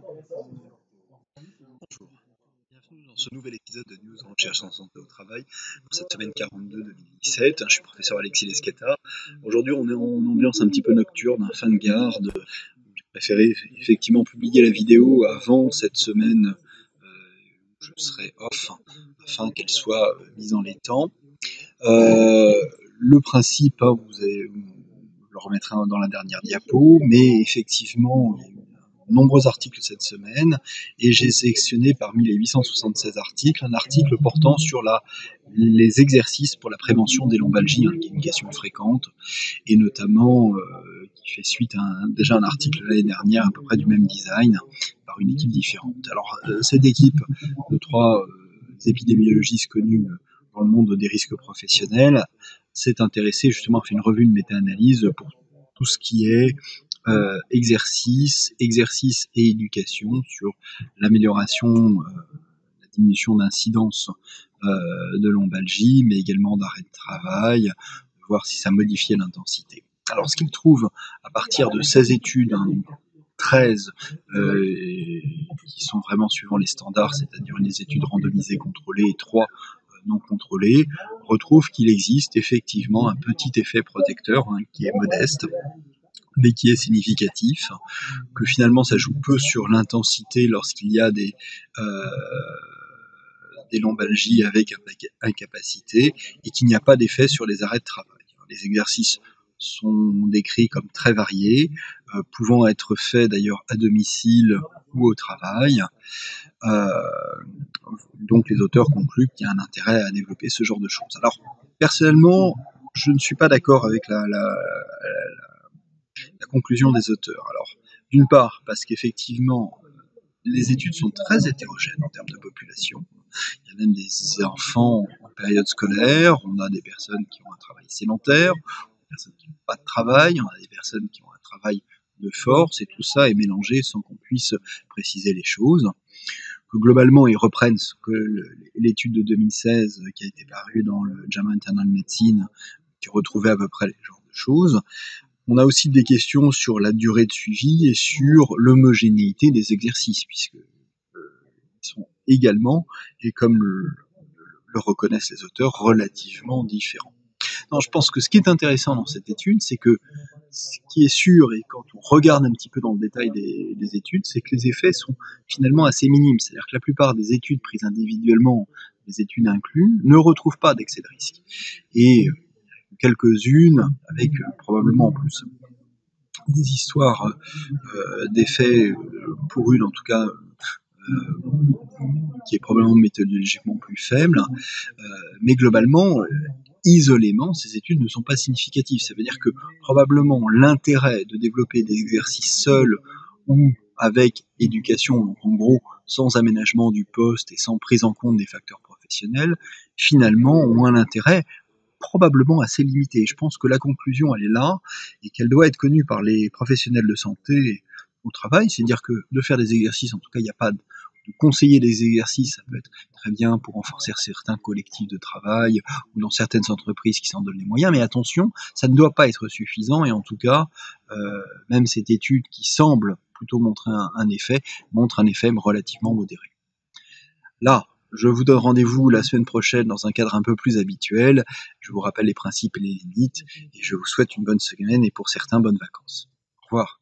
Bonjour, bienvenue dans ce nouvel épisode de News Recherche en santé au travail pour cette semaine 42-2017. Je suis professeur Alexis Lescata. Aujourd'hui, on est en ambiance un petit peu nocturne, fin de garde. J'ai préféré effectivement publier la vidéo avant cette semaine où je serai off afin qu'elle soit mise en les temps. Le principe, je le remettrai dans la dernière diapo, mais effectivement, il y a eu de nombreux articles cette semaine et j'ai sélectionné parmi les 876 articles un article portant sur les exercices pour la prévention des lombalgies, qui est une question fréquente, et notamment qui fait suite à déjà un article l'année dernière à peu près du même design par une équipe différente. Alors cette équipe de trois épidémiologistes connus dans le monde des risques professionnels s'est intéressée justement à faire une revue, une méta-analyse pour tout ce qui est exercice et éducation sur l'amélioration, la diminution d'incidence de lombalgie, mais également d'arrêt de travail, voir si ça modifiait l'intensité. Alors ce qu'ils trouvent à partir de 16 études, 13 qui sont vraiment suivant les standards, c'est-à-dire des études randomisées contrôlées et 3 non contrôlées, retrouvent qu'il existe effectivement un petit effet protecteur qui est modeste, mais qui est significatif, que finalement ça joue peu sur l'intensité lorsqu'il y a des lombalgies avec incapacité et qu'il n'y a pas d'effet sur les arrêts de travail. Les exercices sont décrits comme très variés, pouvant être faits d'ailleurs à domicile ou au travail. Donc les auteurs concluent qu'il y a un intérêt à développer ce genre de choses. Alors personnellement, je ne suis pas d'accord avec la conclusion des auteurs. Alors d'une part parce qu'effectivement les études sont très hétérogènes en termes de population. Il y a même des enfants en période scolaire, on a des personnes qui ont un travail sédentaire, des personnes qui n'ont pas de travail, on a des personnes qui ont un travail de force, et tout ça est mélangé sans qu'on puisse préciser les choses. Que globalement, ils reprennent ce que l'étude de 2016 qui a été parue dans le JAMA Internal Medicine, qui retrouvait à peu près les genres de choses. On a aussi des questions sur la durée de suivi et sur l'homogénéité des exercices, puisque ils sont également, et comme le reconnaissent les auteurs, relativement différents. Non, je pense que ce qui est intéressant dans cette étude, c'est que ce qui est sûr, et quand on regarde un petit peu dans le détail des études, c'est que les effets sont finalement assez minimes. C'est-à-dire que la plupart des études prises individuellement, les études incluses, ne retrouvent pas d'excès de risque. Et quelques-unes, avec probablement en plus des histoires d'effets, pour une en tout cas, qui est probablement méthodologiquement plus faible, mais globalement, isolément, ces études ne sont pas significatives. Ça veut dire que probablement l'intérêt de développer des exercices seuls ou avec éducation, donc en gros sans aménagement du poste et sans prise en compte des facteurs professionnels, finalement ont un intérêt probablement assez limité. Je pense que la conclusion, elle est là, et qu'elle doit être connue par les professionnels de santé au travail, c'est-à-dire que de faire des exercices, en tout cas il n'y a pas de conseiller des exercices, ça peut être très bien pour renforcer certains collectifs de travail ou dans certaines entreprises qui s'en donnent les moyens, mais attention, ça ne doit pas être suffisant, et en tout cas, même cette étude qui semble plutôt montrer un effet, montre un effet relativement modéré. Là, je vous donne rendez-vous la semaine prochaine dans un cadre un peu plus habituel. Je vous rappelle les principes et les limites, et je vous souhaite une bonne semaine et pour certains, bonnes vacances. Au revoir.